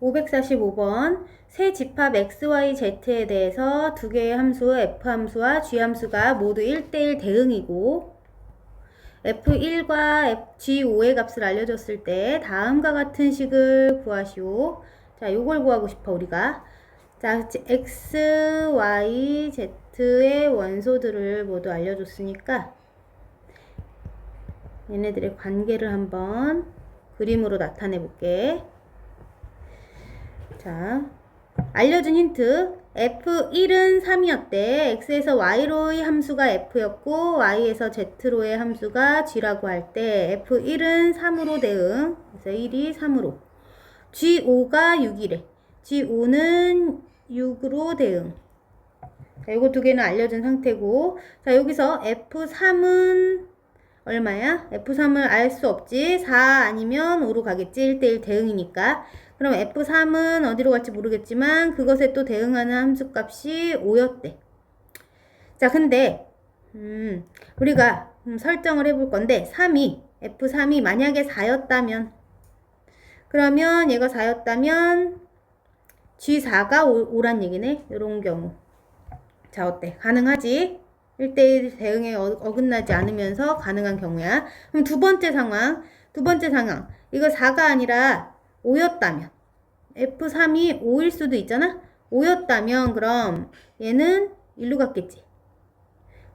545번 세 집합 XYZ에 대해서 두 개의 함수 F함수와 G함수가 모두 1대1 대응이고 F1과 G5의 값을 알려줬을 때 다음과 같은 식을 구하시오. 자, 요걸 구하고 싶어 우리가. 자, X, Y, Z의 원소들을 모두 알려줬으니까 얘네들의 관계를 한번 그림으로 나타내 볼게. 자, 알려준 힌트. F1은 3이었대. X에서 Y로의 함수가 F였고 Y에서 Z로의 함수가 G라고 할 때 F1은 3으로 대응. 그래서 1이 3으로. G5가 6이래. G5는 6으로 대응. 자, 이거 두 개는 알려준 상태고. 자, 여기서 F3은 얼마야? F3을 알 수 없지. 4 아니면 5로 가겠지. 1대1 대응이니까. 그럼 F3은 어디로 갈지 모르겠지만 그것에 또 대응하는 함수값이 5였대. 자, 근데 우리가 설정을 해볼 건데 F3이 만약에 4였다면 그러면 얘가 4였다면 G4가 5란 얘기네. 이런 경우. 자, 어때? 가능하지? 1대1 대응에 어긋나지 않으면서 가능한 경우야. 그럼 두 번째 상황. 이거 4가 아니라 5였다면 F3이 5일 수도 있잖아. 5였다면 그럼 얘는 1로 갔겠지.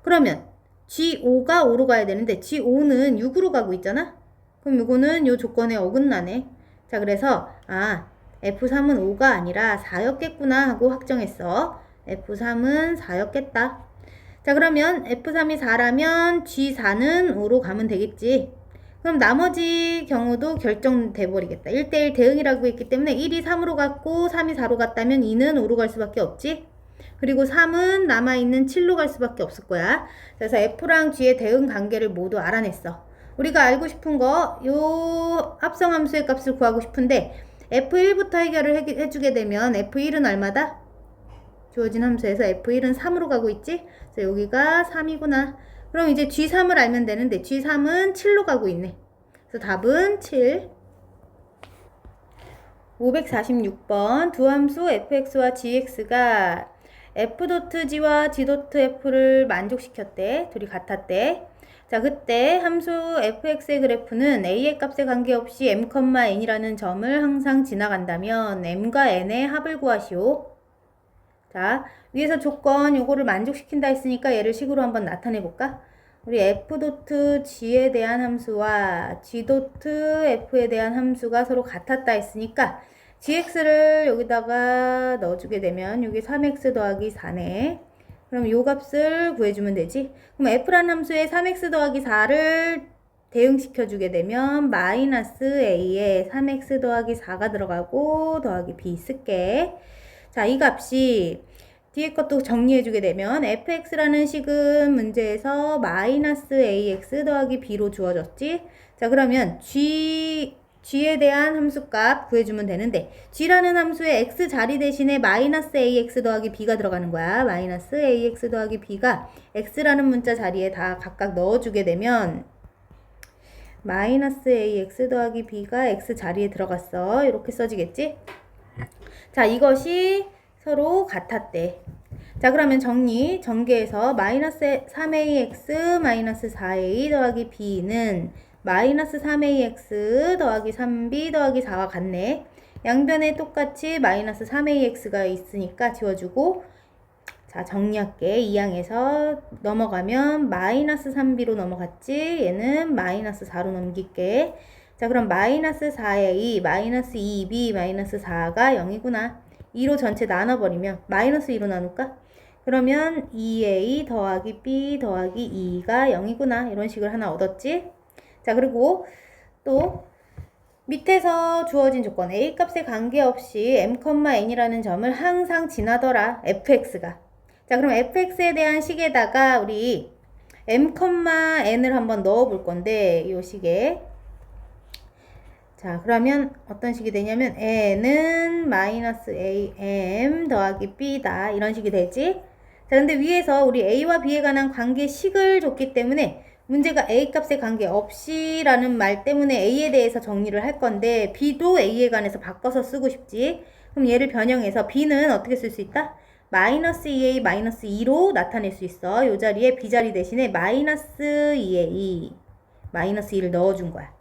그러면 G5가 5로 가야 되는데 G5는 6으로 가고 있잖아. 그럼 이거는 요 조건에 어긋나네. 자, 그래서 F3은 5가 아니라 4였겠구나 하고 확정했어. F3은 4였겠다. 자, 그러면 F3이 4라면 G4는 5로 가면 되겠지. 그럼 나머지 경우도 결정돼 버리겠다. 1대1 대응이라고 했기 때문에 1이 3으로 갔고 3이 4로 갔다면 2는 5로 갈 수밖에 없지. 그리고 3은 남아있는 7로 갈 수밖에 없을 거야. 그래서 F랑 G의 대응 관계를 모두 알아냈어. 우리가 알고 싶은 거, 요 합성함수의 값을 구하고 싶은데 F1부터 해결을 해주게 되면 F1은 얼마다? 주어진 함수에서 F1은 3으로 가고 있지? 그래서 여기가 3이구나. 그럼 이제 G3을 알면 되는데 G3은 7로 가고 있네. 그래서 답은 7. 546번 두 함수 fx와 gx가 f.g와 g.f를 만족시켰대. 둘이 같았대. 자, 그때 함수 fx의 그래프는 a의 값에 관계없이 m, n이라는 점을 항상 지나간다면 m과 n의 합을 구하시오. 자, 위에서 조건 요거를 만족시킨다 했으니까 얘를 식으로 한번 나타내 볼까? 우리 f.g에 대한 함수와 g.f에 대한 함수가 서로 같았다 했으니까 gx를 여기다가 넣어주게 되면 여기 3x 더하기 4네. 그럼 요 값을 구해주면 되지. 그럼 f라는 함수에 3x 더하기 4를 대응시켜주게 되면 마이너스 a에 3x 더하기 4가 들어가고 더하기 b 쓸게. 자, 이 값이 뒤에 것도 정리해주게 되면 fx라는 식은 문제에서 마이너스 ax 더하기 b로 주어졌지. 자, 그러면 g에 대한 함수값 구해주면 되는데 g라는 함수에 x 자리 대신에 마이너스 ax 더하기 b가 들어가는 거야. 마이너스 ax 더하기 b가 x라는 문자 자리에 다 각각 넣어주게 되면 마이너스 ax 더하기 b가 x 자리에 들어갔어. 이렇게 써지겠지? 자, 이것이 서로 같았대. 자, 그러면 전개해서 마이너스 3ax 마이너스 4a 더하기 b는 마이너스 3ax 더하기 3b 더하기 4와 같네. 양변에 똑같이 마이너스 3ax가 있으니까 지워주고, 자, 정리할게. 2항에서 넘어가면 마이너스 3b로 넘어갔지. 얘는 마이너스 4로 넘길게. 자, 그럼 마이너스 4a 마이너스 2b 마이너스 4가 0이구나. 2로 전체 나눠버리면 마이너스 2로 나눌까? 그러면 2a 더하기 b 더하기 2가 0이구나. 이런 식을 하나 얻었지? 자, 그리고 또 밑에서 주어진 조건 a 값에 관계없이 m, n이라는 점을 항상 지나더라. fx가. 자, 그럼 fx에 대한 식에다가 우리 m, n을 한번 넣어 볼 건데 이 식에 자, 그러면 어떤 식이 되냐면 n은 마이너스 am 더하기 b다. 이런 식이 되지. 자, 근데 위에서 우리 a와 b에 관한 관계식을 줬기 때문에 문제가 A 값에 관계없이 라는 말 때문에 A에 대해서 정리를 할 건데 B도 A에 관해서 바꿔서 쓰고 싶지. 그럼 얘를 변형해서 B는 어떻게 쓸 수 있다? 마이너스 2A 마이너스 2로 나타낼 수 있어. 요 자리에 B 자리 대신에 마이너스 2A 마이너스 2를 넣어준 거야.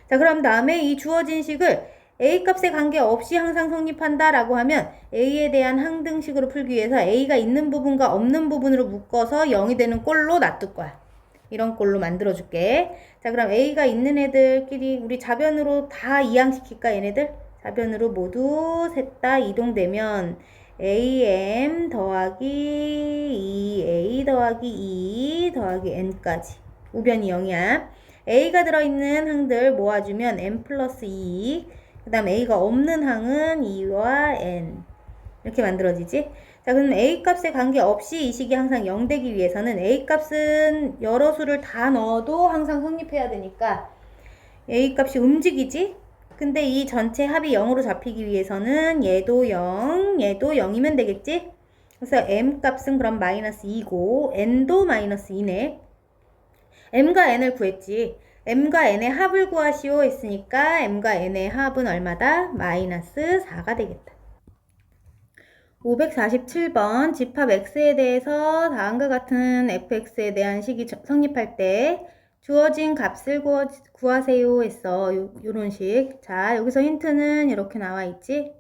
자, 그럼 다음에 이 주어진 식을 A 값에 관계없이 항상 성립한다 라고 하면 A에 대한 항등식으로 풀기 위해서 A가 있는 부분과 없는 부분으로 묶어서 0이 되는 꼴로 놔둘 거야. 이런 꼴로 만들어 줄게. 자, 그럼 A가 있는 애들끼리 우리 좌변으로 다 이항시킬까, 얘네들? 좌변으로 모두 셋 다 이동되면 AM 더하기 2A 더하기 2 더하기 N까지. 우변이 0이야. A가 들어있는 항들 모아주면 N 플러스 2. 그 다음 A가 없는 항은 2와 N. 이렇게 만들어지지? 자, 그럼 A 값에 관계없이 이 식이 항상 0 되기 위해서는 A 값은 여러 수를 다 넣어도 항상 성립해야 되니까 A 값이 움직이지? 근데 이 전체 합이 0으로 잡히기 위해서는 얘도 0, 얘도 0이면 되겠지? 그래서 M 값은 그럼 마이너스 2고 N도 마이너스 2네. M과 N을 구했지. M과 N의 합을 구하시오 했으니까 M과 N의 합은 얼마다? 마이너스 4가 되겠다. 547번 집합 X에 대해서 다음과 같은 fx에 대한 식이 성립할 때 주어진 값을 구하세요 했어. 요런 식. 자, 여기서 힌트는 이렇게 나와 있지.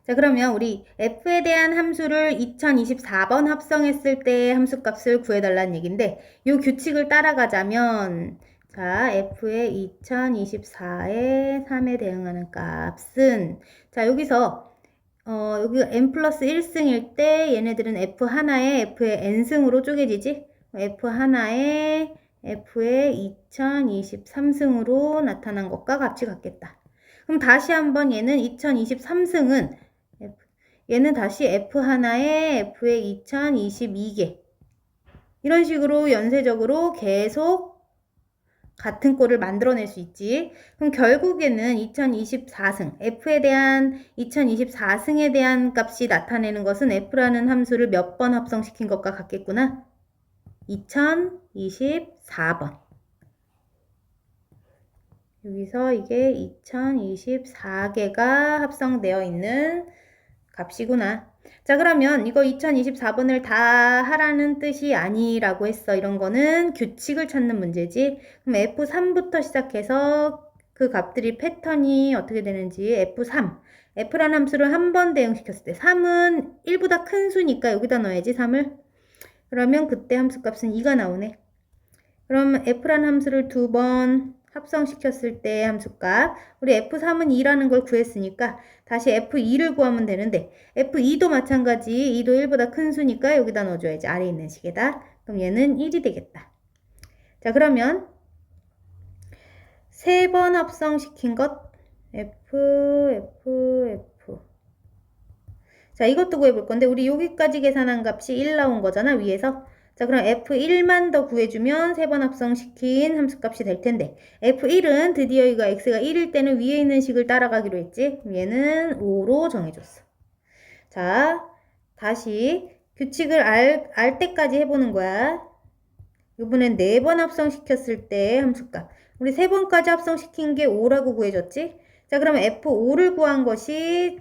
자, 그러면 우리 f에 대한 함수를 2024번 합성했을 때 함수값을 구해달라는 얘기인데 요 규칙을 따라가자면 자, f의 2024의 3에 대응하는 값은 자, 여기서 여기 n 플러스 1승일 때 얘네들은 f 하나에 f의 n승으로 쪼개지지? f 하나에 f의 2023승으로 나타난 것과 같이 같겠다. 그럼 다시 한번 얘는 2023승은 얘는 다시 f 하나에 f의 2022개 이런 식으로 연쇄적으로 계속 같은 꼴을 만들어낼 수 있지. 그럼 결국에는 2024승, f에 대한 2024승에 대한 값이 나타내는 것은 f라는 함수를 몇 번 합성시킨 것과 같겠구나. 2024번. 여기서 이게 2024개가 합성되어 있는 값이구나. 자, 그러면 이거 2024번을 다 하라는 뜻이 아니라고 했어. 이런 거는 규칙을 찾는 문제지. 그럼 F3부터 시작해서 그 값들이 패턴이 어떻게 되는지 F3. F라는 함수를 한 번 대응시켰을 때 3은 1보다 큰 수니까 여기다 넣어야지 3을. 그러면 그때 함수값은 2가 나오네. 그럼 F라는 함수를 두 번 합성시켰을 때 함수값 우리 F3은 2라는 걸 구했으니까 다시 F2를 구하면 되는데 F2도 마찬가지 2도 1보다 큰 수니까 여기다 넣어줘야지. 아래에 있는 식에다. 그럼 얘는 1이 되겠다. 자, 그러면 세 번 합성시킨 것 F 자, 이것도 구해볼 건데 우리 여기까지 계산한 값이 1 나온 거잖아, 위에서. 자, 그럼 F1만 더 구해주면 세 번 합성시킨 함수값이 될 텐데 F1은 드디어 이거 x가 1일 때는 위에 있는 식을 따라가기로 했지. 얘는 5로 정해줬어. 자, 다시 규칙을 알 때까지 해보는 거야. 이번엔 4번 합성시켰을 때 함수값. 우리 3번까지 합성시킨 게 5라고 구해줬지. 자, 그러면 F5를 구한 것이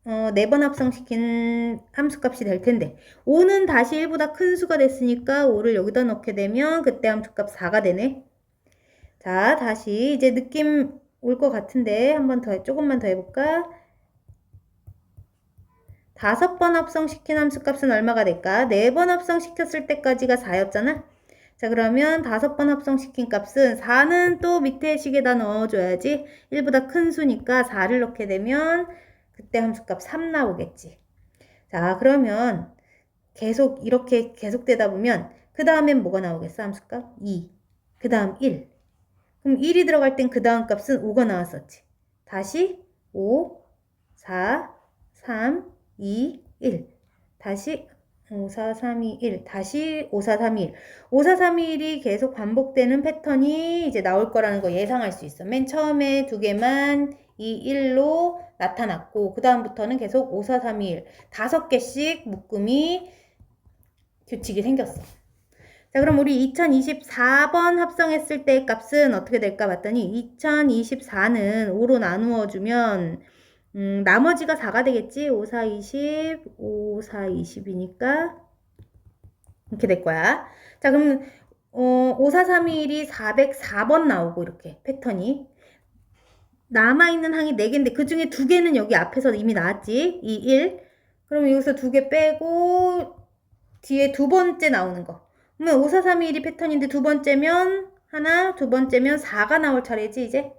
4번 합성시킨 함수값이 될 텐데 5는 다시 1보다 큰 수가 됐으니까 5를 여기다 넣게 되면 그때 함수값 4가 되네. 자, 다시 이제 느낌 올 것 같은데 한번 더 조금만 더 해볼까? 5번 합성시킨 함수값은 얼마가 될까? 4번 합성시켰을 때까지가 4였잖아. 자, 그러면 5번 합성시킨 값은 4는 또 밑에 식에다 넣어줘야지. 1보다 큰 수니까 4를 넣게 되면 그때 함수값 3 나오겠지. 자, 그러면 계속 이렇게 계속되다 보면 그 다음엔 뭐가 나오겠어? 함수값 2. 그 다음 1. 그럼 1이 들어갈 땐 그 다음 값은 5가 나왔었지. 다시 5, 4, 3, 2, 1. 다시 5, 4, 3, 2, 1. 다시 5, 4, 3, 2, 1. 5, 4, 3, 2, 1이 계속 반복되는 패턴이 이제 나올 거라는 거 예상할 수 있어. 맨 처음에 두 개만 이 1로 나타났고 그 다음부터는 계속 5, 4, 3, 2, 1. 5개씩 묶음이 규칙이 생겼어. 자, 그럼 우리 2024번 합성했을 때 값은 어떻게 될까 봤더니 2024는 5로 나누어 주면 나머지가 4가 되겠지? 5, 4, 20, 5, 4, 20이니까 이렇게 될 거야. 자, 그럼 5, 4, 3, 2, 1이 404번 나오고 이렇게 패턴이 남아있는 항이 4개인데 그 중에 2개는 여기 앞에서 이미 나왔지? 2, 1. 그럼 여기서 2개 빼고 뒤에 두 번째 나오는 거. 그러면 5, 4, 3, 2, 1이 패턴인데 두 번째면 하나, 두 번째면 4가 나올 차례지 이제.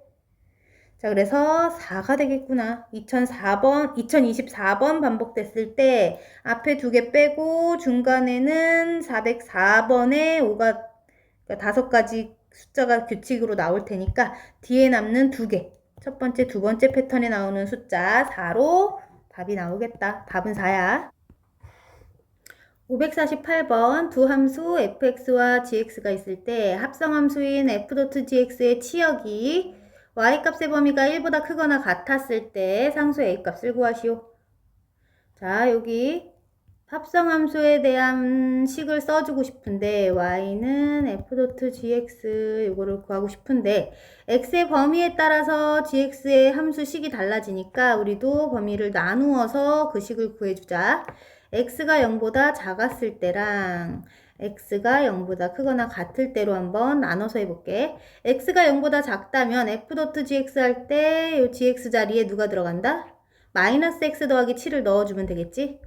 자, 그래서 4가 되겠구나. 2024번 반복됐을 때 앞에 2개 빼고 중간에는 404번에 5가 그러니까 5가지 숫자가 규칙으로 나올 테니까 뒤에 남는 2개. 첫 번째, 두 번째 패턴에 나오는 숫자 4로 답이 나오겠다. 답은 4야. 548번 두 함수 fx와 gx가 있을 때 합성함수인 f.gx의 치역이 y값의 범위가 1보다 크거나 같았을 때 상수 a값을 구하시오. 자, 여기 합성함수에 대한 식을 써주고 싶은데 y는 f.gx 요거를 구하고 싶은데 x의 범위에 따라서 gx의 함수식이 달라지니까 우리도 범위를 나누어서 그 식을 구해주자. x가 0보다 작았을 때랑 x가 0보다 크거나 같을 때로 한번 나눠서 해볼게. x가 0보다 작다면 f.gx 할 때 이 gx 자리에 누가 들어간다? 마이너스 x 더하기 7을 넣어주면 되겠지?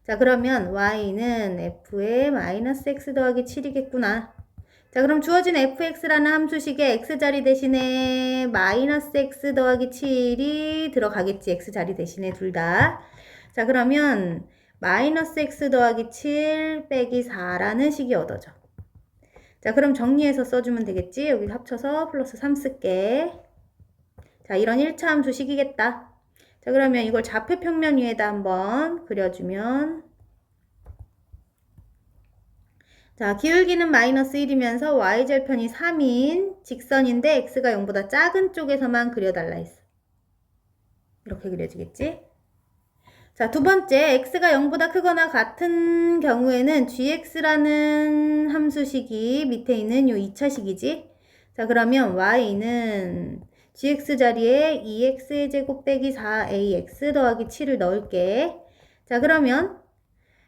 자, 그러면 y는 f의 마이너스 x 더하기 7이겠구나. 자, 그럼 주어진 fx라는 함수식에 x자리 대신에 마이너스 x 더하기 7이 들어가겠지. x자리 대신에 둘 다. 자, 그러면 마이너스 x 더하기 7 빼기 4라는 식이 얻어져. 자, 그럼 정리해서 써주면 되겠지. 여기 합쳐서 플러스 3 쓸게. 자, 이런 1차 함수식이겠다. 자, 그러면 이걸 좌표 평면 위에다 한번 그려주면 자, 기울기는 마이너스 1이면서 y절편이 3인 직선인데 x가 0보다 작은 쪽에서만 그려달라 했어. 이렇게 그려지겠지? 자, 두 번째, x가 0보다 크거나 같은 경우에는 gx라는 함수식이 밑에 있는 요 2차식이지? 자, 그러면 y는 gx 자리에 2x의 제곱 빼기 4ax 더하기 7을 넣을게. 자, 그러면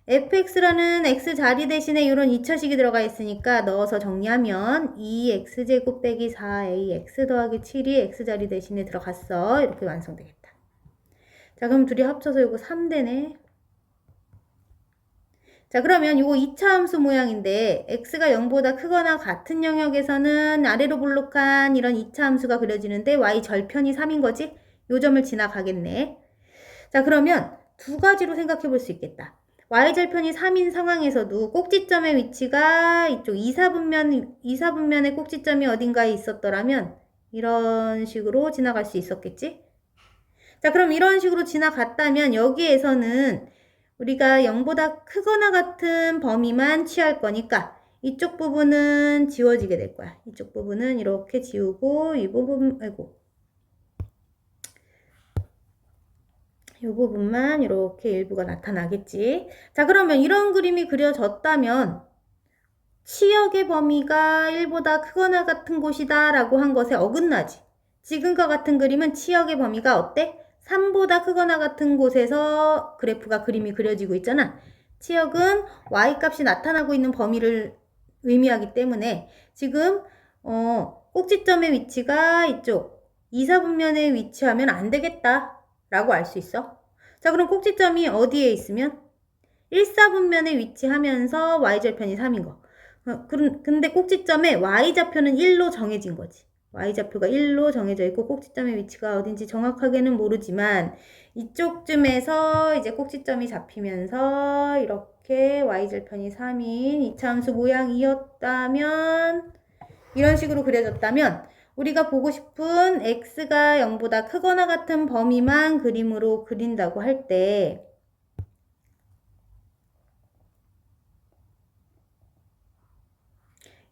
fx라는 x 자리 대신에 이런 2차식이 들어가 있으니까 넣어서 정리하면 2x제곱 빼기 4ax 더하기 7이 x 자리 대신에 들어갔어. 이렇게 완성되겠다. 자, 그럼 둘이 합쳐서 이거 3 되네. 자, 그러면 이거 2차 함수 모양인데 x가 0보다 크거나 같은 영역에서는 아래로 볼록한 이런 2차 함수가 그려지는데 y 절편이 3인 거지? 요 점을 지나가겠네. 자, 그러면 두 가지로 생각해 볼 수 있겠다. y절편이 3인 상황에서도 꼭지점의 위치가 이쪽 2사분면의 꼭지점이 어딘가에 있었더라면 이런 식으로 지나갈 수 있었겠지? 자, 그럼 이런 식으로 지나갔다면 여기에서는 우리가 0보다 크거나 같은 범위만 취할 거니까 이쪽 부분은 지워지게 될 거야. 이쪽 부분은 이렇게 지우고 이 부분, 아이고. 이 부분만 이렇게 일부가 나타나겠지. 자, 그러면 이런 그림이 그려졌다면 치역의 범위가 1보다 크거나 같은 곳이다 라고 한 것에 어긋나지. 지금과 같은 그림은 치역의 범위가 어때? 3보다 크거나 같은 곳에서 그래프가 그림이 그려지고 있잖아. 치역은 y값이 나타나고 있는 범위를 의미하기 때문에 지금 꼭지점의 위치가 이쪽 2사분면에 위치하면 안 되겠다 라고 알 수 있어. 자, 그럼 꼭지점이 어디에 있으면? 1사분면에 위치하면서 y절편이 3인 거. 근데 꼭지점에 y좌표는 1로 정해진 거지. y좌표가 1로 정해져 있고 꼭지점의 위치가 어딘지 정확하게는 모르지만 이쪽쯤에서 이제 꼭지점이 잡히면서 이렇게 y절편이 3인 2차 함수 모양이었다면 이런 식으로 그려졌다면 우리가 보고 싶은 x가 0보다 크거나 같은 범위만 그림으로 그린다고 할 때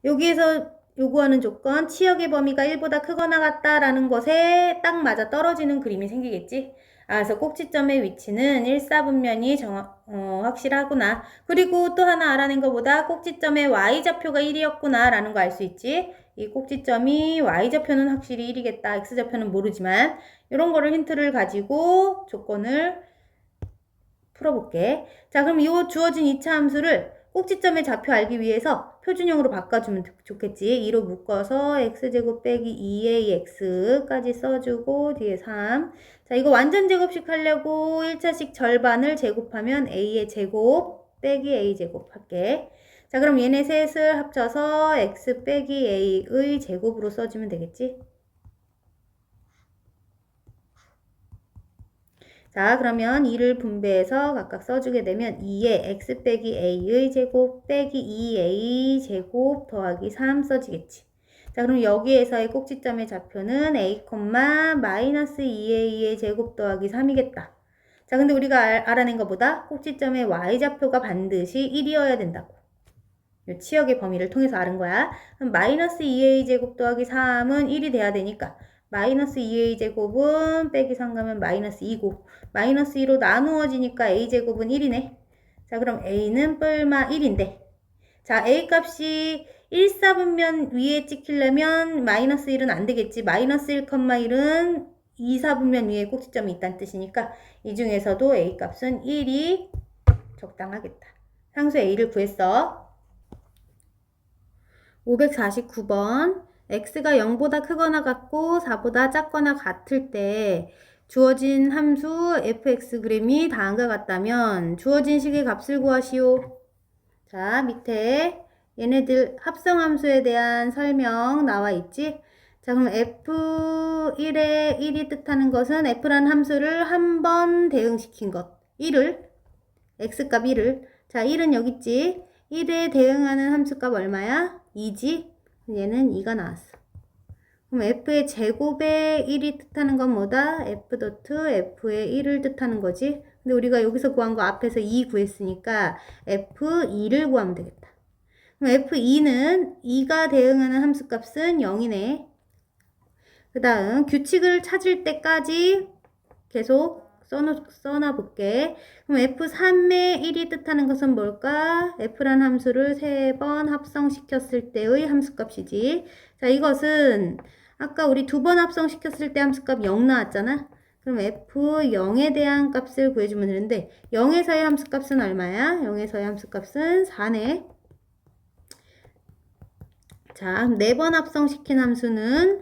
여기에서 요구하는 조건, 치역의 범위가 1보다 크거나 같다라는 것에 딱 맞아 떨어지는 그림이 생기겠지? 그래서 꼭지점의 위치는 1사분면이 확실하구나. 그리고 또 하나 알아낸 것보다 꼭지점의 y좌표가 1이었구나 라는 거 알 수 있지? 이 꼭지점이 y좌표는 확실히 1이겠다. x좌표는 모르지만 이런 거를 힌트를 가지고 조건을 풀어볼게. 자, 그럼 이 주어진 2차 함수를 꼭지점의 좌표 알기 위해서 표준형으로 바꿔주면 좋겠지. 2로 묶어서 x제곱 빼기 2ax까지 써주고 뒤에 3. 자, 이거 완전 제곱식 하려고 1차식 절반을 제곱하면 a의 제곱 빼기 a제곱 할게. 자, 그럼 얘네 셋을 합쳐서 x 빼기 a의 제곱으로 써주면 되겠지. 자, 그러면 2를 분배해서 각각 써주게 되면 2에 x 빼기 a의 제곱 빼기 2a 제곱 더하기 3 써지겠지. 자, 그럼 여기에서의 꼭지점의 좌표는 a, 마이너스 2a의 제곱 더하기 3이겠다. 자, 근데 우리가 알아낸 것보다 꼭지점의 y좌표가 반드시 1이어야 된다고. 이 치역의 범위를 통해서 알은 거야. 그럼 마이너스 2a 제곱 더하기 3은 1이 돼야 되니까 마이너스 2a 제곱은 빼기 3 가면 마이너스 2고 마이너스 2로 나누어지니까 a 제곱은 1이네. 자, 그럼 a는 뿔마 1인데 자, a 값이 1사분면 위에 찍히려면 마이너스 1은 안 되겠지. 마이너스 1,1은 2사분면 위에 꼭지점이 있다는 뜻이니까 이 중에서도 a 값은 1이 적당하겠다. 상수 a를 구했어. 549번 x가 0보다 크거나 같고 4보다 작거나 같을 때 주어진 함수 fxg이 다음과 같다면 주어진 식의 값을 구하시오. 자, 밑에 얘네들 합성함수에 대한 설명 나와 있지? 자, 그럼 f1의 1이 뜻하는 것은 f라는 함수를 한 번 대응시킨 것. 1을 x값 1을 자, 1은 여기 있지? 1에 대응하는 함수값 얼마야? 2지? 얘는 2가 나왔어. 그럼 f의 제곱의 1이 뜻하는 건 뭐다? f.f의 1을 뜻하는 거지. 근데 우리가 여기서 구한 거 앞에서 2 구했으니까 f2를 구하면 되겠다. 그럼 f2는 2가 대응하는 함수값은 0이네. 그 다음 규칙을 찾을 때까지 계속 써놔 볼게. 그럼 f3의 1이 뜻하는 것은 뭘까? f라는 함수를 3번 합성시켰을 때의 함수값이지. 자, 이것은 아까 우리 2번 합성시켰을 때 함수값 0 나왔잖아. 그럼 f0에 대한 값을 구해주면 되는데 0에서의 함수값은 얼마야? 0에서의 함수값은 4네. 자, 4번 합성시킨 함수는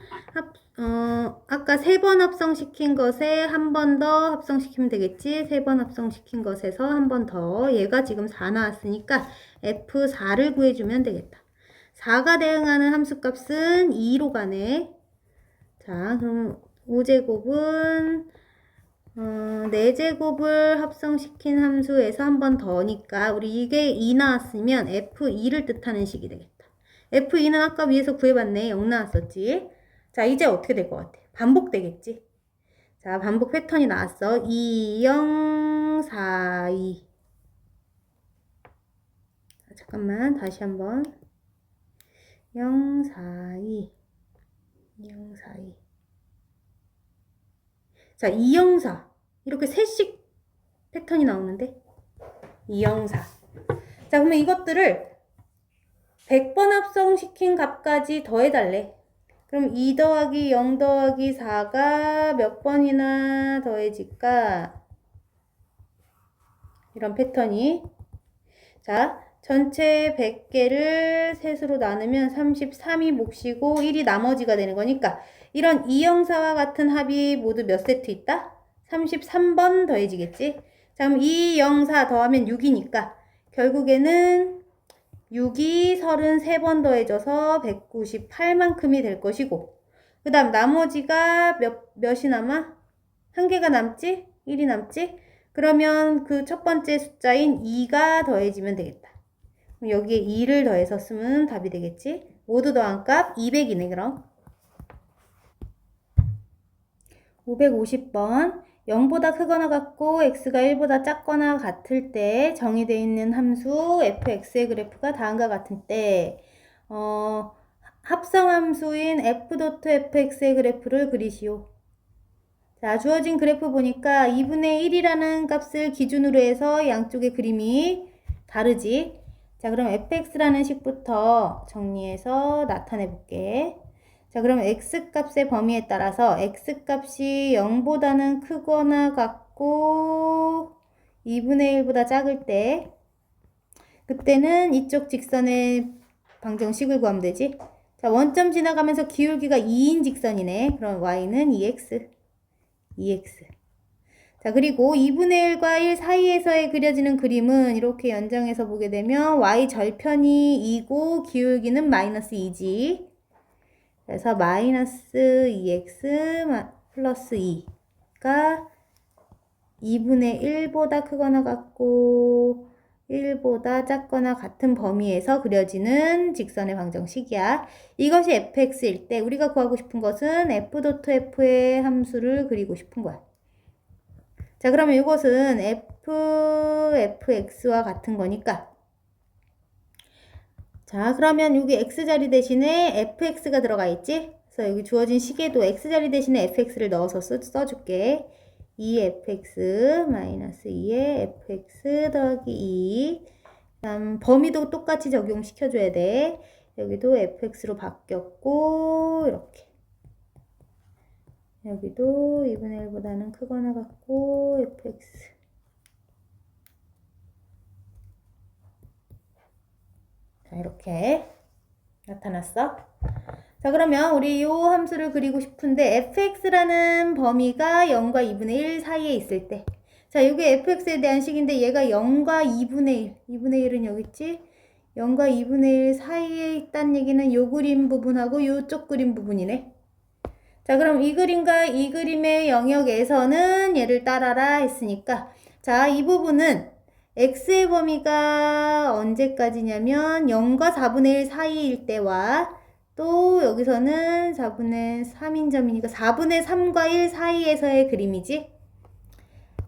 아까 3번 합성시킨 것에 한 번 더 합성시키면 되겠지? 3번 합성시킨 것에서 한 번 더. 얘가 지금 4 나왔으니까 F4를 구해주면 되겠다. 4가 대응하는 함수값은 2로 가네. 자, 그럼 5제곱은 4제곱을 합성시킨 함수에서 한 번 더니까 우리 이게 2 나왔으면 F2를 뜻하는 식이 되겠다. F2는 아까 위에서 구해봤네. 0 나왔었지. 자, 이제 어떻게 될 것 같아? 반복되겠지? 자, 반복 패턴이 나왔어. 2, 0, 4, 2. 자, 잠깐만. 다시 한번. 0, 4, 2. 0, 4, 2. 자, 2, 0, 4. 이렇게 셋씩 패턴이 나오는데? 2, 0, 4. 자, 그러면 이것들을 100번 합성시킨 값까지 더해달래. 그럼 2 더하기 0 더하기 4가 몇 번이나 더해질까? 이런 패턴이. 자, 전체 100개를 셋으로 나누면 33이 몫이고 1이 나머지가 되는 거니까 이런 2형사와 같은 합이 모두 몇 세트 있다? 33번 더해지겠지? 자, 그럼 2형사 더하면 6이니까 결국에는 6이 33번 더해져서 198만큼이 될 것이고 그 다음 나머지가 몇이 남아? 한 개가 남지? 1이 남지? 그러면 그 첫 번째 숫자인 2가 더해지면 되겠다. 그럼 여기에 2를 더해서 쓰면 답이 되겠지? 모두 더한 값 200이네 그럼. 550번 0보다 크거나 같고 x가 1보다 작거나 같을 때 정의되어 있는 함수 fx의 그래프가 다음과 같은 때 합성함수인 f.fx의 그래프를 그리시오. 자, 주어진 그래프 보니까 2분의 1이라는 값을 기준으로 해서 양쪽의 그림이 다르지. 자, 그럼 fx라는 식부터 정리해서 나타내 볼게. 자, 그럼 x값의 범위에 따라서 x값이 0보다는 크거나 같고 2분의 1보다 작을 때 그때는 이쪽 직선의 방정식을 구하면 되지. 자, 원점 지나가면서 기울기가 2인 직선이네. 그럼 y는 2x. 자, 그리고 2분의 1과 1 사이에서의 그려지는 그림은 이렇게 연장해서 보게 되면 y 절편이 2고 기울기는 마이너스 2지. 그래서 마이너스 2x 플러스 2가 2분의 1보다 크거나 같고 1보다 작거나 같은 범위에서 그려지는 직선의 방정식이야. 이것이 fx일 때 우리가 구하고 싶은 것은 f.f의 함수를 그리고 싶은 거야. 자, 그러면 이것은 fx와 같은 거니까. 자, 그러면 여기 x자리 대신에 fx가 들어가 있지? 그래서 여기 주어진 식에도 x자리 대신에 fx를 넣어서 써줄게. 2fx 마이너스 2에 fx 더하기 2. 그다음 범위도 똑같이 적용시켜줘야 돼. 여기도 fx로 바뀌었고 이렇게. 여기도 2분의 1보다는 크거나 같고 fx. 자, 이렇게 나타났어. 자, 그러면 우리 요 함수를 그리고 싶은데 fx라는 범위가 0과 2분의 1 사이에 있을 때. 자, 이게 fx에 대한 식인데 얘가 0과 2분의 1. 2분의 1은 여기 있지? 0과 2분의 1 사이에 있다는 얘기는 요 그림 부분하고 요쪽 그림 부분이네. 자, 그럼 이 그림과 이 그림의 영역에서는 얘를 따라라 했으니까 자, 이 부분은 x의 범위가 언제까지냐면 0과 4분의 1 사이일 때와 또 여기서는 4분의 3인 점이니까 4분의 3과 1 사이에서의 그림이지.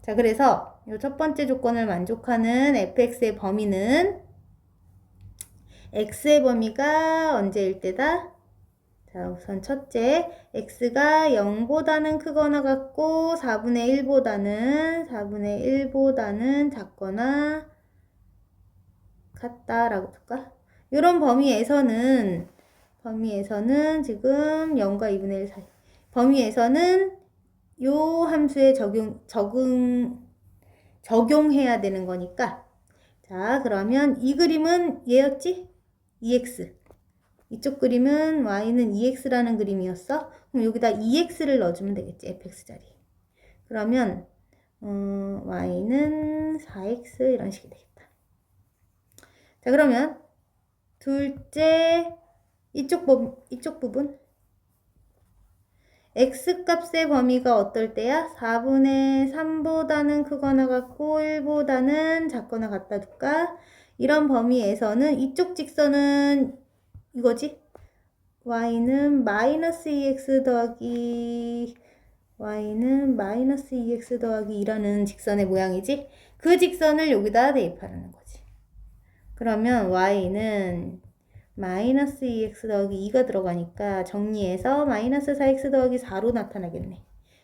자, 그래서 이 첫 번째 조건을 만족하는 fx의 범위는 x의 범위가 언제일 때다? 자, 우선 첫째, x가 0보다는 크거나 같고 4분의 1보다는 작거나 같다라고 볼까? 이런 범위에서는 지금 0과 2분의 1 사이. 범위에서는 요 함수에 적용해야 되는 거니까. 자, 그러면 이 그림은 얘였지? 2x. 이쪽 그림은 y는 2x라는 그림이었어. 그럼 여기다 2x를 넣어주면 되겠지. fx 자리. 그러면 y는 4x 이런 식이 되겠다. 자, 그러면 둘째 이쪽 부분 x값의 범위가 어떨 때야? 4분의 3보다는 크거나 같고 1보다는 작거나 같다 둘까? 이런 범위에서는 이쪽 직선은 이거지? y는 마이너스 2x 더하기 2라는 직선의 모양이지? 그 직선을 여기다 대입하라는 거지. 그러면 y는 마이너스 2x 더하기 2가 들어가니까 정리해서 마이너스 4x 더하기 4로 나타나겠네.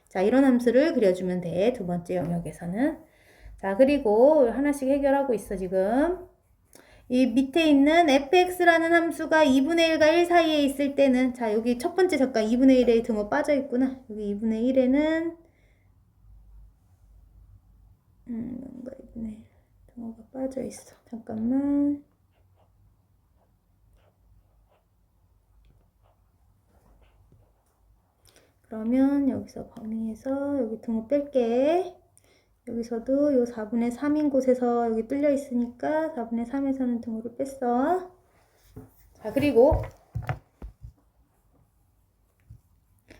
자, 이런 함수를 그려주면 돼. 두 번째 영역에서는. 자, 그리고 하나씩 해결하고 있어, 지금. 이 밑에 있는 fx라는 함수가 2분의 1과 1 사이에 있을 때는 자, 여기 첫 번째 잠깐 2분의 1에 등호 빠져 있구나. 여기 2분의 1에는 뭔가 2분의 1 등호가 빠져 있어. 잠깐만. 그러면 여기서 범위에서 여기 등호 뺄게. 여기서도 요 4분의 3인 곳에서 여기 뚫려 있으니까 4분의 3에서는 등호를 뺐어. 자, 그리고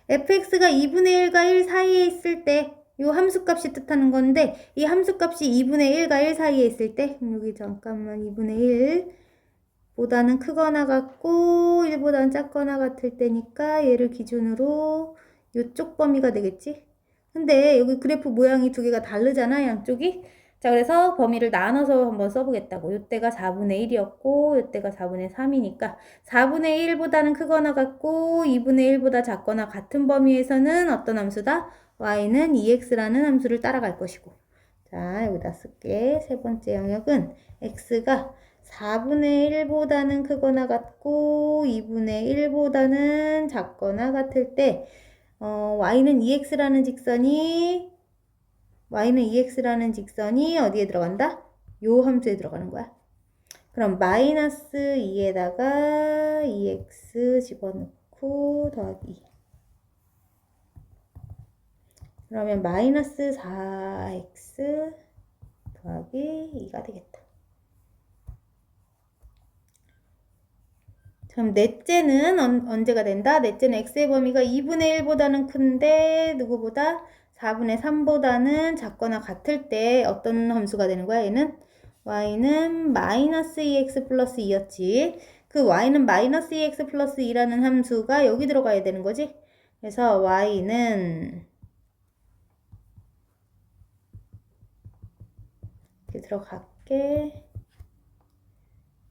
fx가 2분의 1과 1 사이에 있을 때 요 함수값이 뜻하는 건데 이 함수값이 2분의 1과 1 사이에 있을 때 여기 잠깐만 2분의 1보다는 크거나 같고 1보다는 작거나 같을 때니까 얘를 기준으로 요쪽 범위가 되겠지? 근데 여기 그래프 모양이 두 개가 다르잖아, 양쪽이? 자, 그래서 범위를 나눠서 한번 써보겠다고. 요때가 4분의 1이었고, 요때가 4분의 3이니까 4분의 1보다는 크거나 같고 2분의 1보다 작거나 같은 범위에서는 어떤 함수다? y는 2x라는 함수를 따라갈 것이고. 자, 여기다 쓸게. 세 번째 영역은 x가 4분의 1보다는 크거나 같고 2분의 1보다는 작거나 같을 때 y는 2x라는 직선이 어디에 들어간다? 요 함수에 들어가는 거야. 그럼 마이너스 2에다가 2x 집어넣고 더하기 2. 그러면 마이너스 4x 더하기 2가 되겠다. 그럼 넷째는 언제가 된다? 넷째는 x의 범위가 2분의 1보다는 큰데 누구보다? 4분의 3보다는 작거나 같을 때 어떤 함수가 되는 거야? 얘는 y는 마이너스 2x 플러스 2였지. 그 y는 마이너스 2x 플러스 2라는 함수가 여기 들어가야 되는 거지. 그래서 y는 이렇게 들어갈게.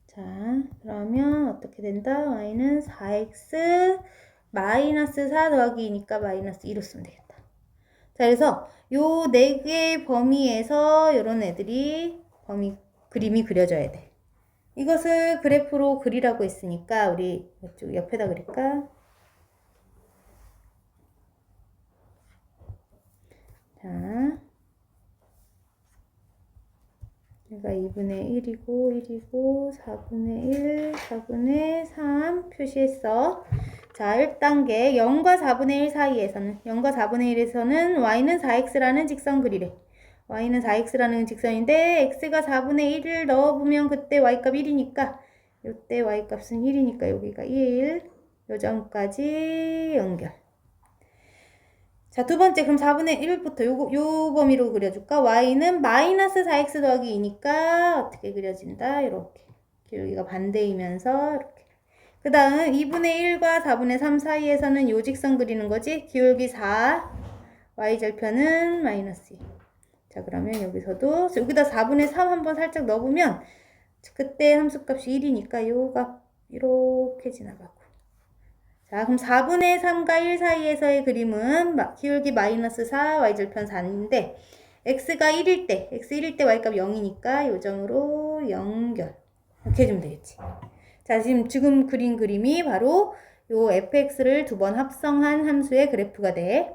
자, 그러면 어떻게 된다? y는 4x 마이너스 4 더하기 2니까 마이너스 2로 쓰면 되겠다. 자, 그래서 요 4개의 범위에서 요런 애들이 그림이 그려져야 돼. 이것을 그래프로 그리라고 했으니까 우리 이쪽 옆에다 그릴까? 자, 얘가 2분의 1이고 4분의 1, 4분의 3 표시했어. 자, 1단계 0과 4분의 1 사이에서는 0과 4분의 1에서는 y는 4x라는 직선 그리래. y는 4x라는 직선인데 x가 4분의 1을 넣어보면 그때 y값 1이니까 요때 y값은 1이니까 여기가 1, 요점까지 연결. 자, 두 번째 그럼 4분의 1부터 요 범위로 그려줄까? y는 마이너스 4x 더하기 2니까 어떻게 그려진다? 이렇게 기울기가 반대이면서 이렇게. 그 다음 2분의 1과 4분의 3 사이에서는 요 직선 그리는 거지. 기울기 4, y절편은 마이너스 2. 자, 그러면 여기서도 여기다 4분의 3 한번 살짝 넣어보면 그때 함수값이 1이니까 요 값 이렇게 지나가고. 자, 그럼 4분의 3과 1 사이에서의 그림은 기울기 마이너스 4, y절편 4인데 x가 1일 때, x 1일 때 y값 0이니까 요 점으로 연결. 이렇게 해주면 되겠지. 자, 지금 그린 그림이 바로 요 fx를 두 번 합성한 함수의 그래프가 돼.